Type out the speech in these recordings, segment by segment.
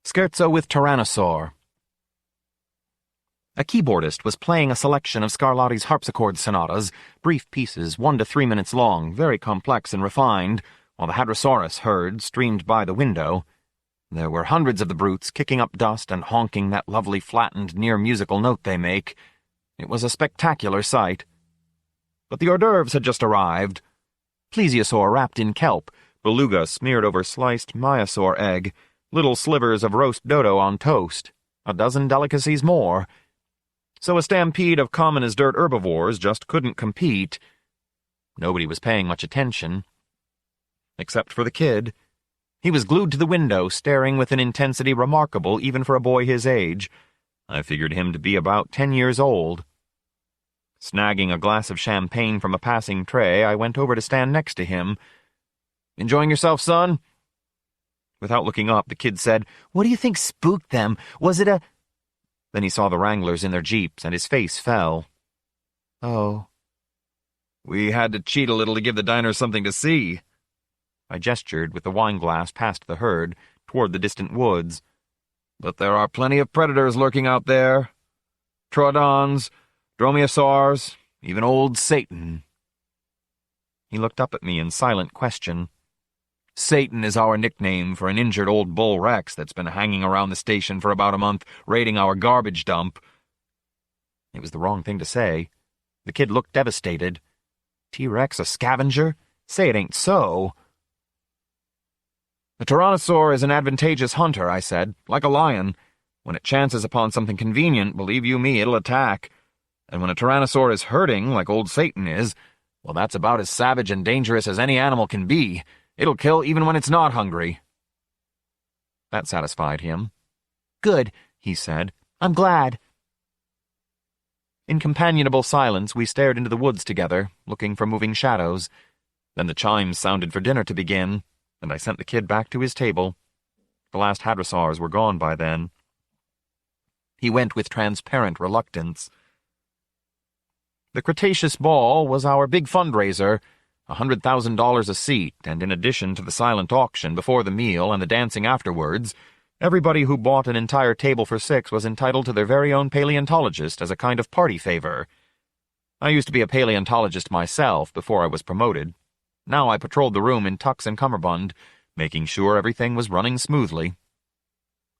Scherzo with Tyrannosaur. A keyboardist was playing a selection of Scarlatti's harpsichord sonatas, brief pieces 1 to 3 minutes long, very complex and refined, while the Hadrosaurus herd streamed by the window. There were hundreds of the brutes kicking up dust and honking that lovely flattened near-musical note they make. It was a spectacular sight. But the hors d'oeuvres had just arrived. Plesiosaur wrapped in kelp, beluga smeared over sliced myosaur egg, little slivers of roast dodo on toast, a dozen delicacies more. So a stampede of common-as-dirt herbivores just couldn't compete. Nobody was paying much attention. Except for the kid. He was glued to the window, staring with an intensity remarkable even for a boy his age. I figured him to be about 10 years old. Snagging a glass of champagne from a passing tray, I went over to stand next to him. "Enjoying yourself, son?" Without looking up, the kid said, "What do you think spooked them? Was it a—" Then he saw the Wranglers in their jeeps, and his face fell. "Oh." "We had to cheat a little to give the diners something to see." I gestured with the wineglass past the herd, toward the distant woods. "But there are plenty of predators lurking out there. Troodons, dromaeosaurs, even old Satan." He looked up at me in silent question. "Satan is our nickname for an injured old bull Rex that's been hanging around the station for about a month, raiding our garbage dump." It was the wrong thing to say. The kid looked devastated. T-Rex a scavenger? Say it ain't so. "The Tyrannosaur is an advantageous hunter," I said, "like a lion. When it chances upon something convenient, believe you me, it'll attack. And when a Tyrannosaur is herding, like old Satan is, well, that's about as savage and dangerous as any animal can be. It'll kill even when it's not hungry." That satisfied him. "Good," he said. "I'm glad." In companionable silence, we stared into the woods together, looking for moving shadows. Then the chimes sounded for dinner to begin, and I sent the kid back to his table. The last hadrosaurs were gone by then. He went with transparent reluctance. The Cretaceous Ball was our big fundraiser, $100,000 a seat, and in addition to the silent auction before the meal and the dancing afterwards, everybody who bought an entire table for 6 was entitled to their very own paleontologist as a kind of party favor. I used to be a paleontologist myself before I was promoted. Now I patrolled the room in tux and cummerbund, making sure everything was running smoothly.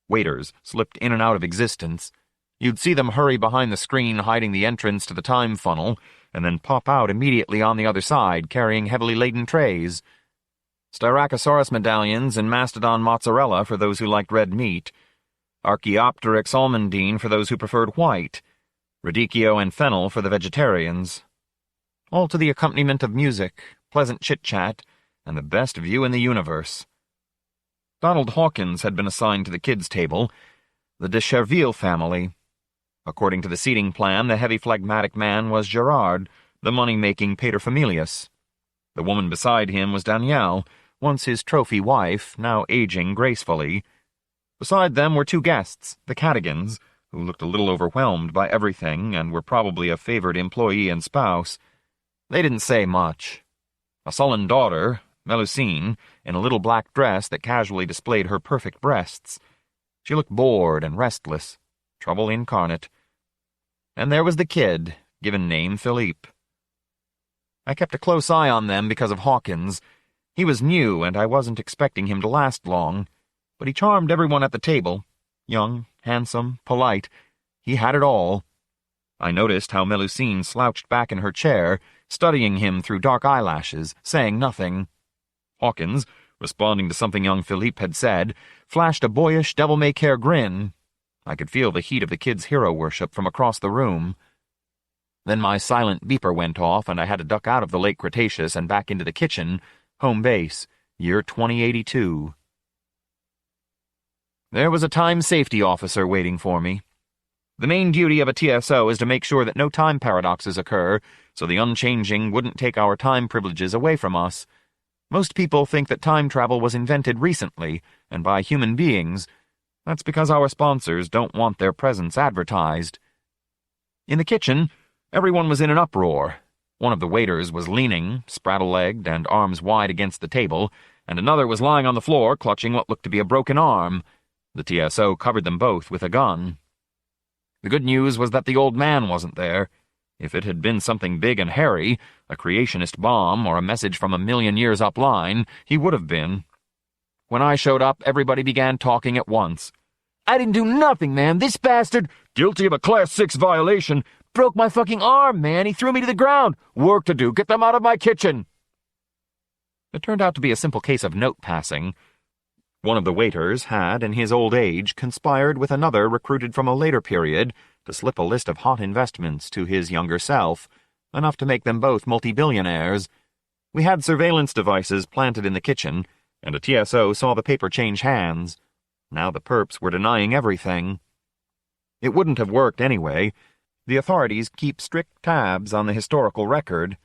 Waiters slipped in and out of existence. You'd see them hurry behind the screen hiding the entrance to the time funnel, and then pop out immediately on the other side, carrying heavily laden trays. Styracosaurus medallions and mastodon mozzarella for those who liked red meat, Archaeopteryx almondine for those who preferred white, radicchio and fennel for the vegetarians. All to the accompaniment of music, pleasant chit-chat, and the best view in the universe. Donald Hawkins had been assigned to the kids' table, the de Cherville family. According to the seating plan, the heavy phlegmatic man was Gerard, the money-making paterfamilias. The woman beside him was Danielle, once his trophy wife, now aging gracefully. Beside them were 2 guests, the Cadigans, who looked a little overwhelmed by everything and were probably a favored employee and spouse. They didn't say much. A sullen daughter, Melusine, in a little black dress that casually displayed her perfect breasts. She looked bored and restless. Trouble incarnate. And there was the kid, given name Philippe. I kept a close eye on them because of Hawkins. He was new, and I wasn't expecting him to last long, but he charmed everyone at the table. Young, handsome, polite. He had it all. I noticed how Melusine slouched back in her chair, studying him through dark eyelashes, saying nothing. Hawkins, responding to something young Philippe had said, flashed a boyish, devil-may-care grin. I could feel the heat of the kid's hero worship from across the room. Then my silent beeper went off, and I had to duck out of the late Cretaceous and back into the kitchen, home base, year 2082. There was a time safety officer waiting for me. The main duty of a TSO is to make sure that no time paradoxes occur, so the unchanging wouldn't take our time privileges away from us. Most people think that time travel was invented recently, and by human beings. That's because our sponsors don't want their presence advertised. In the kitchen, everyone was in an uproar. One of the waiters was leaning, spraddle-legged and arms wide against the table, and another was lying on the floor clutching what looked to be a broken arm. The TSO covered them both with a gun. The good news was that the old man wasn't there. If it had been something big and hairy, a creationist bomb or a message from a million years upline, he would have been. When I showed up, everybody began talking at once. "I didn't do nothing, man. This bastard—" "Guilty of a Class 6 violation." "Broke my fucking arm, man. He threw me to the ground." "Work to do. Get them out of my kitchen." It turned out to be a simple case of note-passing. One of the waiters had, in his old age, conspired with another recruited from a later period to slip a list of hot investments to his younger self, enough to make them both multi-billionaires. We had surveillance devices planted in the kitchen, and a TSO saw the paper change hands. Now the perps were denying everything. It wouldn't have worked anyway. The authorities keep strict tabs on the historical record.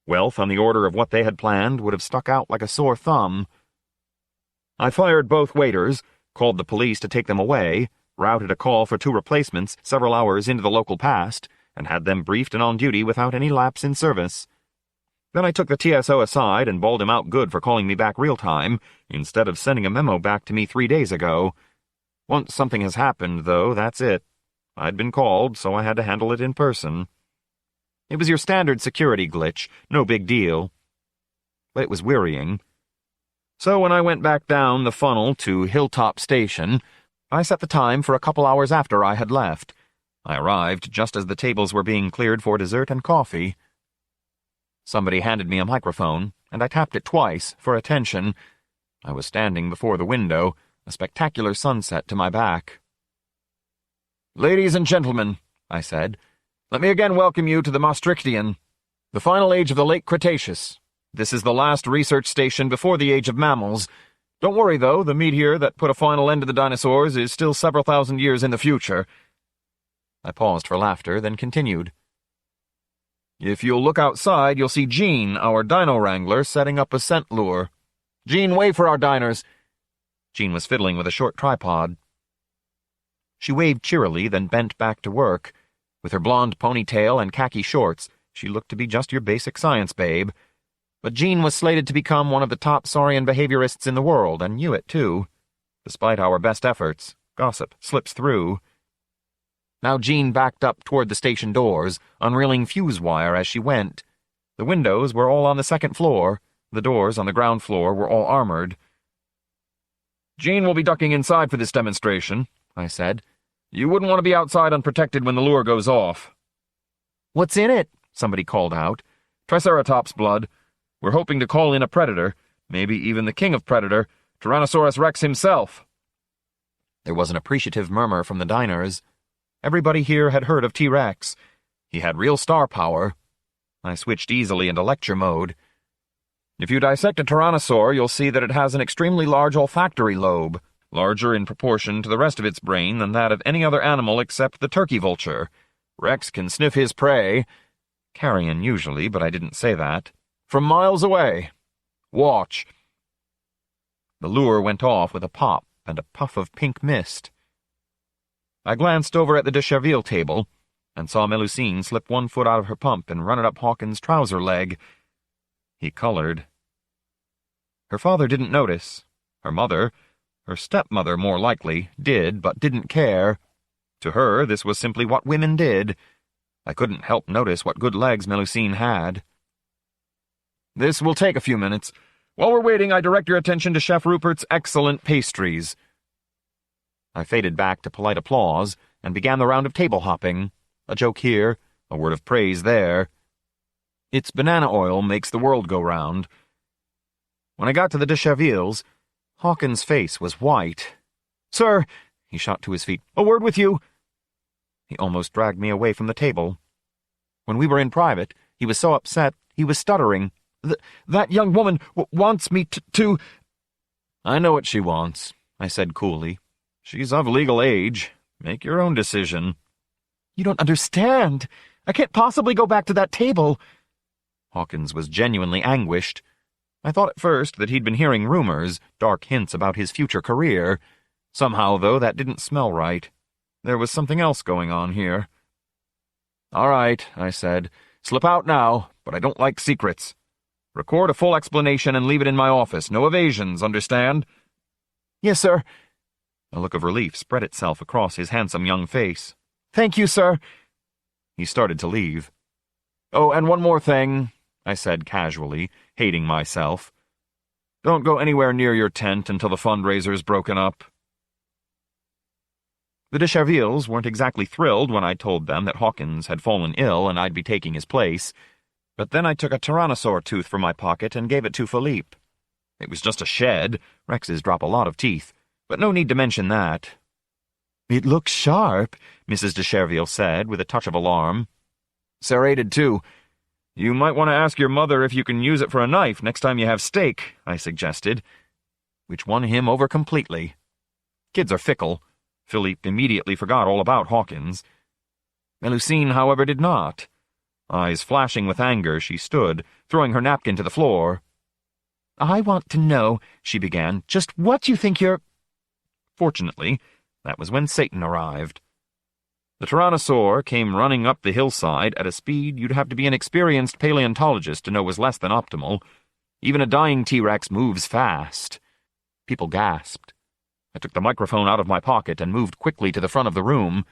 Wealth on the order of what they had planned would have stuck out like a sore thumb. I fired both waiters, called the police to take them away, routed a call for 2 replacements several hours into the local past, and had them briefed and on duty without any lapse in service. Then I took the TSO aside and bawled him out good for calling me back real-time, instead of sending a memo back to me 3 days ago. Once something has happened, though, that's it. I'd been called, so I had to handle it in person. It was your standard security glitch, no big deal. But it was wearying. So when I went back down the funnel to Hilltop Station, I set the time for a couple hours after I had left. I arrived just as the tables were being cleared for dessert and coffee. Somebody handed me a microphone, and I tapped it twice for attention. I was standing before the window, a spectacular sunset to my back. "Ladies and gentlemen," I said, "let me again welcome you to the Maastrichtian, the final age of the late Cretaceous. This is the last research station before the age of mammals. Don't worry, though, the meteor that put a final end to the dinosaurs is still several thousand years in the future." I paused for laughter, then continued. "If you'll look outside, you'll see Jean, our dino wrangler, setting up a scent lure. Jean, wave for our diners." Jean was fiddling with a short tripod. She waved cheerily, then bent back to work. With her blonde ponytail and khaki shorts, she looked to be just your basic science babe. But Jean was slated to become one of the top saurian behaviorists in the world, and knew it, too. Despite our best efforts, gossip slips through. Now Jean backed up toward the station doors, unreeling fuse wire as she went. The windows were all on the second floor. The doors on the ground floor were all armored. "Jean will be ducking inside for this demonstration," I said. "You wouldn't want to be outside unprotected when the lure goes off." "What's in it?" somebody called out. "Triceratops blood. We're hoping to call in a predator, maybe even the king of predator, Tyrannosaurus Rex himself." There was an appreciative murmur from the diners. Everybody here had heard of T-Rex. He had real star power. I switched easily into lecture mode. "If you dissect a Tyrannosaur, you'll see that it has an extremely large olfactory lobe, larger in proportion to the rest of its brain than that of any other animal except the turkey vulture. Rex can sniff his prey, carrion usually, but I didn't say that, from miles away. Watch." The lure went off with a pop and a puff of pink mist. I glanced over at the de Cherville table and saw Melusine slip one foot out of her pump and run it up Hawkins' trouser leg. He colored. Her father didn't notice. Her mother, her stepmother more likely, did, but didn't care. To her, this was simply what women did. I couldn't help notice what good legs Melusine had. "This will take a few minutes. While we're waiting, I direct your attention to Chef Rupert's excellent pastries." I faded back to polite applause and began the round of table hopping. A joke here, a word of praise there. It's banana oil makes the world go round. When I got to the de Chervilles, Hawkins' face was white. "Sir," he shot to his feet, "a word with you." He almost dragged me away from the table. When we were in private, he was so upset he was stuttering. That young woman wants me to—" "I know what she wants," I said coolly. "She's of legal age. Make your own decision." "You don't understand. I can't possibly go back to that table." Hawkins was genuinely anguished. I thought at first that he'd been hearing rumors, dark hints about his future career. Somehow, though, that didn't smell right. There was something else going on here. "All right," I said. "Slip out now, but I don't like secrets. Record a full explanation and leave it in my office. No evasions, understand?" "Yes, sir." A look of relief spread itself across his handsome young face. "Thank you, sir." He started to leave. "Oh, and one more thing," I said casually, hating myself. "Don't go anywhere near your tent until the fundraiser's broken up." The de Chervilles weren't exactly thrilled when I told them that Hawkins had fallen ill and I'd be taking his place, but then I took a Tyrannosaur tooth from my pocket and gave it to Philippe. It was just a shed. Rexes drop a lot of teeth, but no need to mention that. "It looks sharp," Mrs. de Cherville said, with a touch of alarm. "Serrated, too. You might want to ask your mother if you can use it for a knife next time you have steak," I suggested, which won him over completely. Kids are fickle. Philippe immediately forgot all about Hawkins. Melusine, however, did not. Eyes flashing with anger, she stood, throwing her napkin to the floor. "I want to know," she began, "just what you think you're—" Fortunately, that was when Satan arrived. The Tyrannosaur came running up the hillside at a speed you'd have to be an experienced paleontologist to know was less than optimal. Even a dying T-Rex moves fast. People gasped. I took the microphone out of my pocket and moved quickly to the front of the room.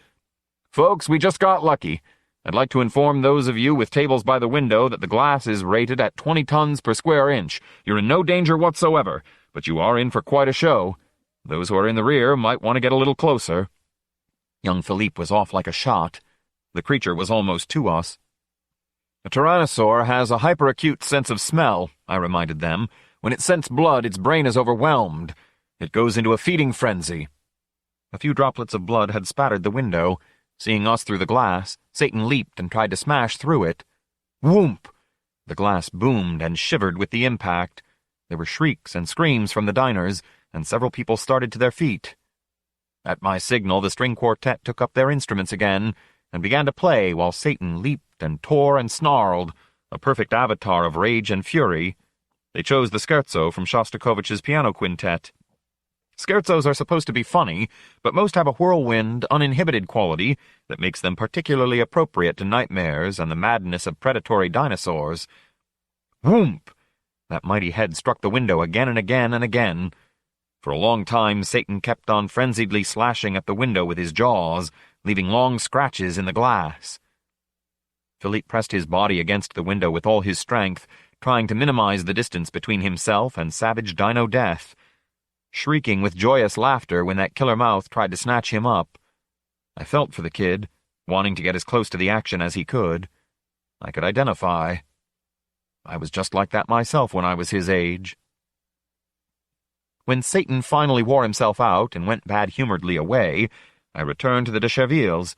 "Folks, we just got lucky. I'd like to inform those of you with tables by the window that the glass is rated at 20 tons per square inch. You're in no danger whatsoever, but you are in for quite a show. Those who are in the rear might want to get a little closer." Young Philippe was off like a shot. The creature was almost to us. "A Tyrannosaur has a hyperacute sense of smell," I reminded them. "When it scents blood, its brain is overwhelmed. It goes into a feeding frenzy." A few droplets of blood had spattered the window. Seeing us through the glass, Satan leaped and tried to smash through it. Whoomp! The glass boomed and shivered with the impact. There were shrieks and screams from the diners, and several people started to their feet. At my signal, the string quartet took up their instruments again and began to play while Satan leaped and tore and snarled, a perfect avatar of rage and fury. They chose the Scherzo from Shostakovich's piano quintet. Scherzos are supposed to be funny, but most have a whirlwind, uninhibited quality that makes them particularly appropriate to nightmares and the madness of predatory dinosaurs. Whoomp! That mighty head struck the window again and again and again. For a long time, Satan kept on frenziedly slashing at the window with his jaws, leaving long scratches in the glass. Philippe pressed his body against the window with all his strength, trying to minimize the distance between himself and savage dino death, shrieking with joyous laughter when that killer mouth tried to snatch him up. I felt for the kid, wanting to get as close to the action as he could. I could identify. I was just like that myself when I was his age. When Satan finally wore himself out and went bad-humoredly away, I returned to the de Chervilles.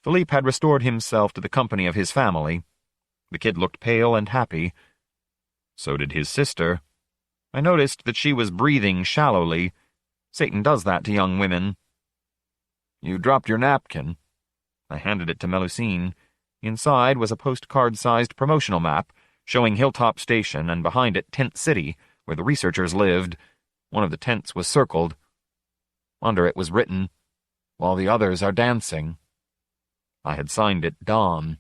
Philippe had restored himself to the company of his family. The kid looked pale and happy. So did his sister. I noticed that she was breathing shallowly. Satan does that to young women. "You dropped your napkin." I handed it to Melusine. Inside was a postcard-sized promotional map, showing Hilltop Station and behind it Tent City, where the researchers lived. One of the tents was circled. Under it was written, "While the others are dancing." I had signed it Dawn.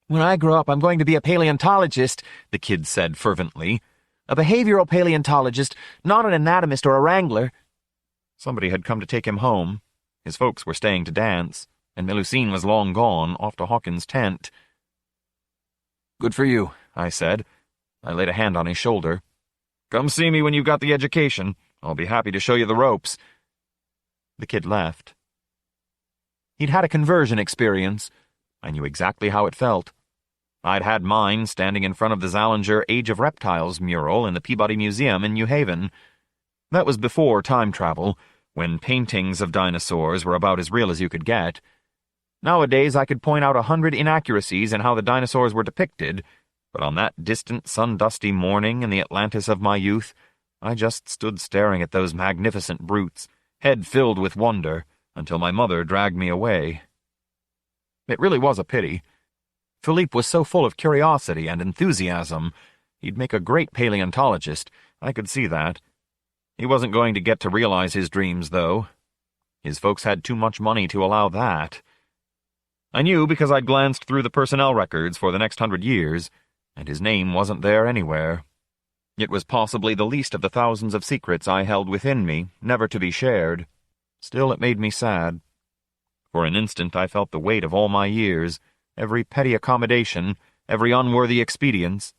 "When I grow up, I'm going to be a paleontologist," the kid said fervently. "A behavioral paleontologist, not an anatomist or a wrangler." Somebody had come to take him home. His folks were staying to dance, and Melusine was long gone, off to Hawkins' tent. "Good for you," I said. I laid a hand on his shoulder. "Come see me when you've got the education. I'll be happy to show you the ropes." The kid left. He'd had a conversion experience. I knew exactly how it felt. I'd had mine standing in front of the Zallinger Age of Reptiles mural in the Peabody Museum in New Haven. That was before time travel, when paintings of dinosaurs were about as real as you could get. Nowadays I could point out 100 inaccuracies in how the dinosaurs were depicted, but on that distant sun-dusty morning in the Atlantis of my youth, I just stood staring at those magnificent brutes, head filled with wonder, until my mother dragged me away. It really was a pity. Philippe was so full of curiosity and enthusiasm. He'd make a great paleontologist, I could see that. He wasn't going to get to realize his dreams, though. His folks had too much money to allow that. I knew because I'd glanced through the personnel records for the next 100 years, and his name wasn't there anywhere. It was possibly the least of the thousands of secrets I held within me, never to be shared. Still, it made me sad. For an instant I felt the weight of all my years, every petty accommodation, every unworthy expedience.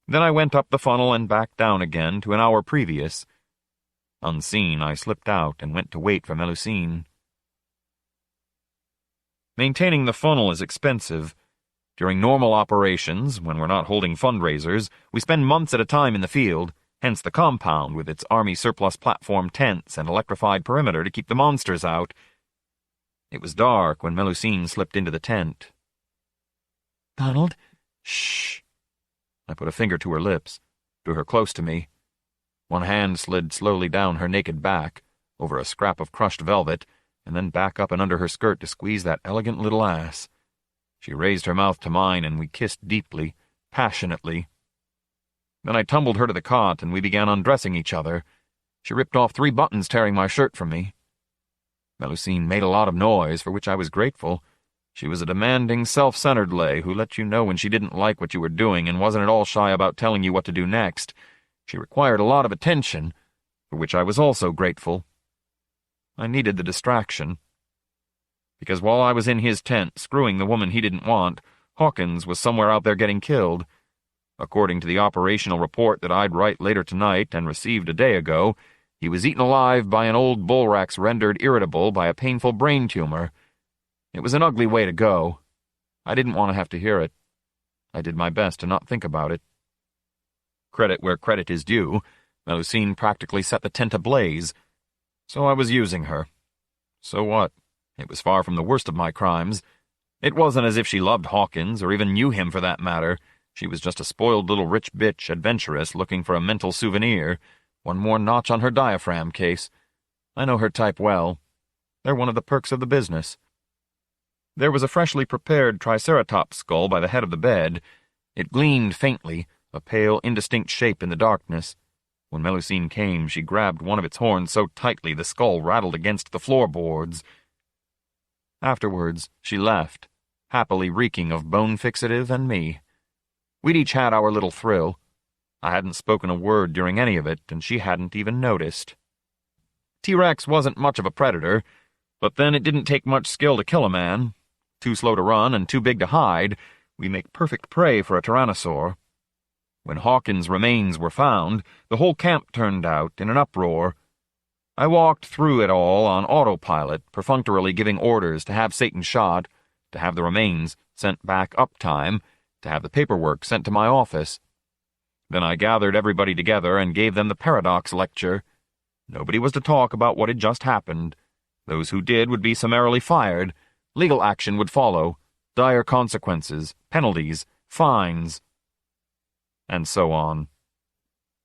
Then I went up the funnel and back down again to an hour previous. Unseen, I slipped out and went to wait for Melusine. Maintaining the funnel is expensive. During normal operations, when we're not holding fundraisers, we spend months at a time in the field, hence the compound with its army surplus platform tents and electrified perimeter to keep the monsters out. It was dark when Melusine slipped into the tent. "Donald?" "Shh." I put a finger to her lips, drew her close to me. One hand slid slowly down her naked back, over a scrap of crushed velvet, and then back up and under her skirt to squeeze that elegant little ass. She raised her mouth to mine, and we kissed deeply, passionately. Then I tumbled her to the cot, and we began undressing each other. She ripped off 3 buttons, tearing my shirt from me. Melusine made a lot of noise, for which I was grateful. She was a demanding, self-centered lay who let you know when she didn't like what you were doing and wasn't at all shy about telling you what to do next. She required a lot of attention, for which I was also grateful. I needed the distraction. Because while I was in his tent, screwing the woman he didn't want, Hawkins was somewhere out there getting killed. According to the operational report that I'd write later tonight and received a day ago, he was eaten alive by an old bullrax rendered irritable by a painful brain tumor. It was an ugly way to go. I didn't want to have to hear it. I did my best to not think about it. Credit where credit is due, Melusine practically set the tent ablaze. So I was using her. So what? It was far from the worst of my crimes. It wasn't as if she loved Hawkins, or even knew him for that matter. She was just a spoiled little rich bitch adventuress looking for a mental souvenir, one more notch on her diaphragm case. I know her type well. They're one of the perks of the business. There was a freshly prepared triceratops skull by the head of the bed. It gleamed faintly, a pale, indistinct shape in the darkness. When Melusine came, she grabbed one of its horns so tightly the skull rattled against the floorboards. Afterwards, she left, happily reeking of bone fixative and me. We'd each had our little thrill. I hadn't spoken a word during any of it, and she hadn't even noticed. T-Rex wasn't much of a predator, but then it didn't take much skill to kill a man. Too slow to run and too big to hide, we make perfect prey for a Tyrannosaur. When Hawkins' remains were found, the whole camp turned out in an uproar. I walked through it all on autopilot, perfunctorily giving orders to have Satan shot, to have the remains sent back uptime, to have the paperwork sent to my office. Then I gathered everybody together and gave them the paradox lecture. Nobody was to talk about what had just happened. Those who did would be summarily fired. Legal action would follow. Dire consequences, penalties, fines, and so on.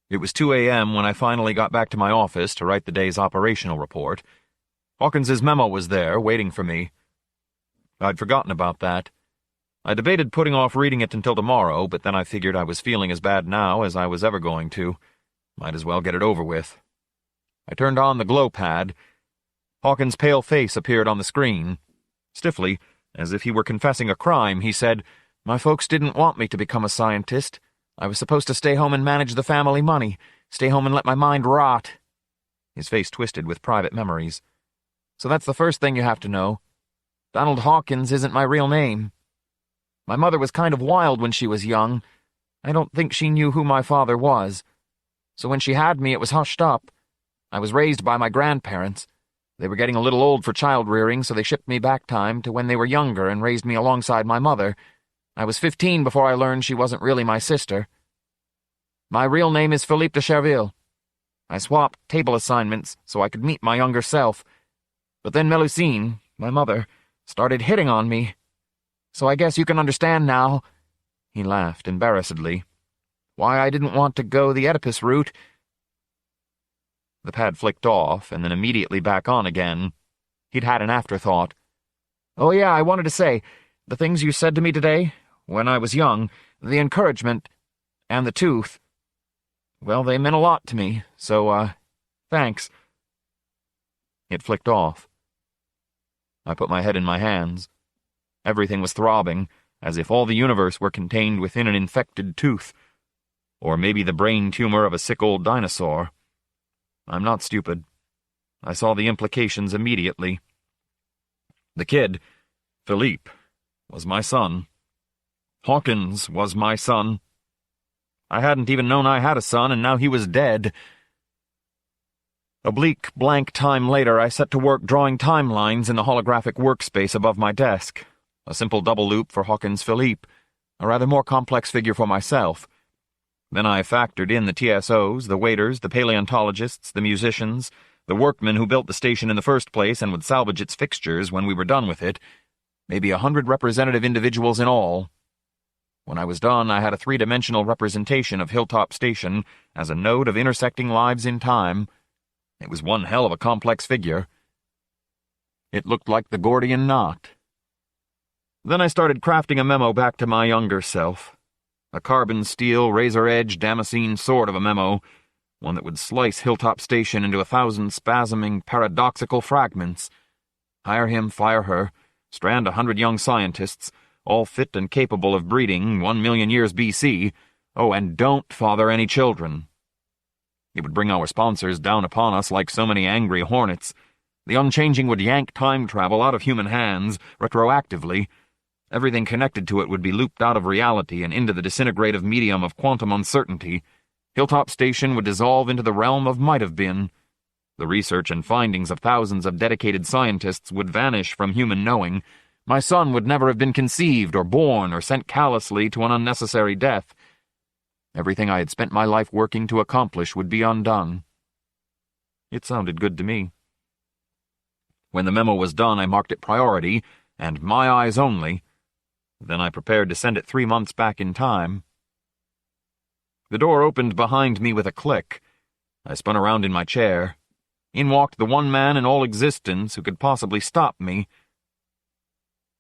It was 2 a.m. when I finally got back to my office to write the day's operational report. Hawkins's memo was there, waiting for me. I'd forgotten about that. I debated putting off reading it until tomorrow, but then I figured I was feeling as bad now as I was ever going to. Might as well get it over with. I turned on the glow pad. Hawkins' pale face appeared on the screen. Stiffly, as if he were confessing a crime, he said, "My folks didn't want me to become a scientist. I was supposed to stay home and manage the family money, stay home and let my mind rot." His face twisted with private memories. "So that's the first thing you have to know. Donald Hawkins isn't my real name. My mother was kind of wild when she was young. I don't think she knew who my father was. So when she had me, it was hushed up. I was raised by my grandparents. They were getting a little old for child-rearing, so they shipped me back time to when they were younger and raised me alongside my mother. I was 15 before I learned she wasn't really my sister. My real name is Philippe de Cherville. I swapped table assignments so I could meet my younger self. But then Melusine, my mother, started hitting on me. So I guess you can understand now," he laughed embarrassedly, "why I didn't want to go the Oedipus route." The pad flicked off, and then immediately back on again. He'd had an afterthought. "Oh yeah, I wanted to say, the things you said to me today, when I was young, the encouragement, and the tooth, well, they meant a lot to me, so, thanks." It flicked off. I put my head in my hands. Everything was throbbing, as if all the universe were contained within an infected tooth. Or maybe the brain tumor of a sick old dinosaur. I'm not stupid. I saw the implications immediately. The kid, Philippe, was my son. Hawkins was my son. I hadn't even known I had a son, and now he was dead. A bleak, blank time later, I set to work drawing timelines in the holographic workspace above my desk. A simple double loop for Hawkins Philippe, a rather more complex figure for myself. Then I factored in the TSOs, the waiters, the paleontologists, the musicians, the workmen who built the station in the first place and would salvage its fixtures when we were done with it. Maybe 100 representative individuals in all. When I was done, I had a three-dimensional representation of Hilltop Station as a node of intersecting lives in time. It was one hell of a complex figure. It looked like the Gordian knot. Then I started crafting a memo back to my younger self. A carbon steel, razor-edged Damascene sword of a memo, one that would slice Hilltop Station into 1,000 spasming, paradoxical fragments. Hire him, fire her, strand 100 young scientists, all fit and capable of breeding 1 million years BC. Oh, and don't father any children. It would bring our sponsors down upon us like so many angry hornets. The Unchanging would yank time travel out of human hands, retroactively. Everything connected to it would be looped out of reality and into the disintegrative medium of quantum uncertainty. Hilltop Station would dissolve into the realm of might-have-been. The research and findings of thousands of dedicated scientists would vanish from human knowing. My son would never have been conceived or born or sent callously to an unnecessary death. Everything I had spent my life working to accomplish would be undone. It sounded good to me. When the memo was done, I marked it priority, and my eyes only. Then I prepared to send it 3 months back in time. The door opened behind me with a click. I spun around in my chair. In walked the one man in all existence who could possibly stop me.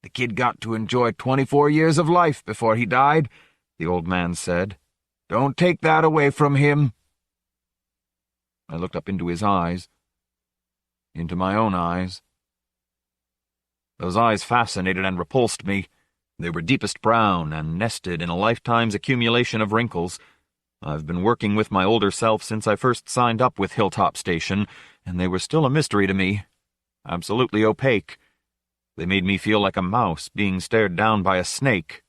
"The kid got to enjoy 24 years of life before he died," the old man said. "Don't take that away from him." I looked up into his eyes. Into my own eyes. Those eyes fascinated and repulsed me. They were deepest brown and nested in a lifetime's accumulation of wrinkles. I've been working with my older self since I first signed up with Hilltop Station, and they were still a mystery to me. Absolutely opaque. They made me feel like a mouse being stared down by a snake.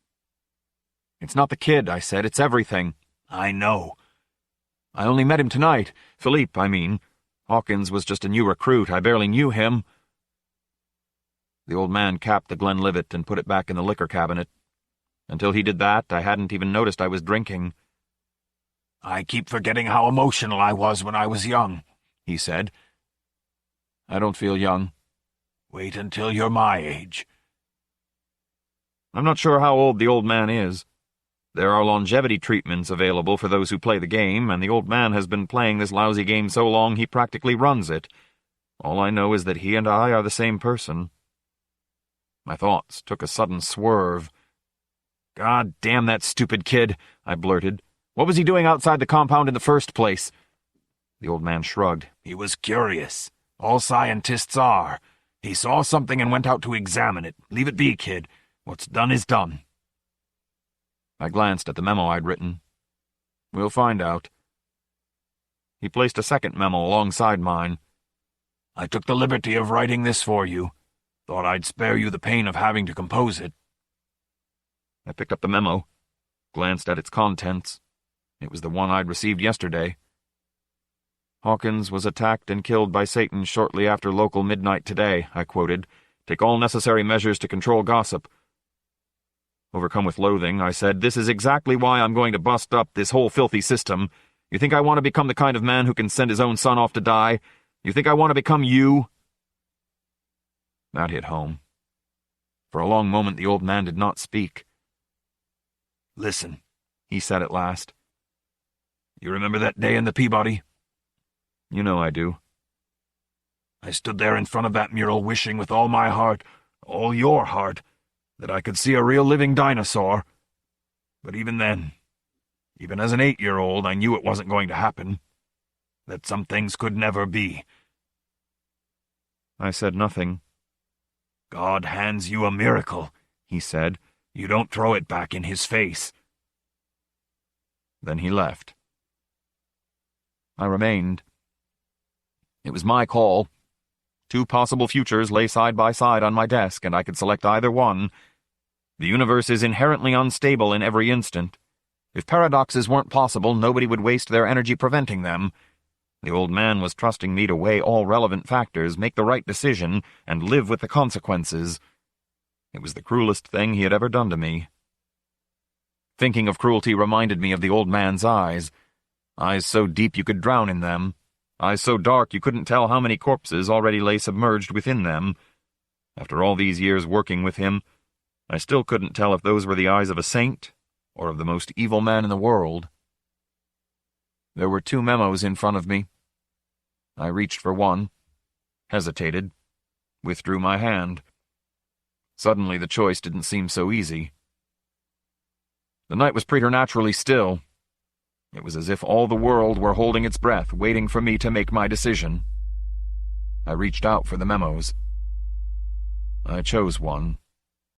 "It's not the kid," I said. "It's everything." "I know." "I only met him tonight. Philippe, I mean. Hawkins was just a new recruit. I barely knew him." The old man capped the Glenlivet and put it back in the liquor cabinet. Until he did that, I hadn't even noticed I was drinking. "I keep forgetting how emotional I was when I was young," he said. "I don't feel young." "Wait until you're my age." I'm not sure how old the old man is. There are longevity treatments available for those who play the game, and the old man has been playing this lousy game so long he practically runs it. All I know is that he and I are the same person. My thoughts took a sudden swerve. "God damn that stupid kid," I blurted. "What was he doing outside the compound in the first place?" The old man shrugged. "He was curious. All scientists are. He saw something and went out to examine it. Leave it be, kid. What's done is done." I glanced at the memo I'd written. "We'll find out." He placed a second memo alongside mine. "I took the liberty of writing this for you. Thought I'd spare you the pain of having to compose it." I picked up the memo, glanced at its contents. It was the one I'd received yesterday. "Hawkins was attacked and killed by Satan shortly after local midnight today," I quoted. "Take all necessary measures to control gossip." Overcome with loathing, I said, "This is exactly why I'm going to bust up this whole filthy system. You think I want to become the kind of man who can send his own son off to die? You think I want to become you?" That hit home. For a long moment the old man did not speak. "Listen," he said at last. "You remember that day in the Peabody?" "You know I do." "I stood there in front of that mural wishing with all my heart, all your heart, that I could see a real living dinosaur. But even then, even as an 8-year-old, I knew it wasn't going to happen. That some things could never be." I said nothing. "God hands you a miracle," he said. "You don't throw it back in his face." Then he left. I remained. It was my call. 2 possible futures lay side by side on my desk, and I could select either one. The universe is inherently unstable in every instant. If paradoxes weren't possible, nobody would waste their energy preventing them. The old man was trusting me to weigh all relevant factors, make the right decision, and live with the consequences. It was the cruelest thing he had ever done to me. Thinking of cruelty reminded me of the old man's eyes so deep you could drown in them, eyes so dark you couldn't tell how many corpses already lay submerged within them. After all these years working with him, I still couldn't tell if those were the eyes of a saint or of the most evil man in the world. There were 2 memos in front of me. I reached for one, hesitated, withdrew my hand. Suddenly the choice didn't seem so easy. The night was preternaturally still. It was as if all the world were holding its breath, waiting for me to make my decision. I reached out for the memos. I chose one.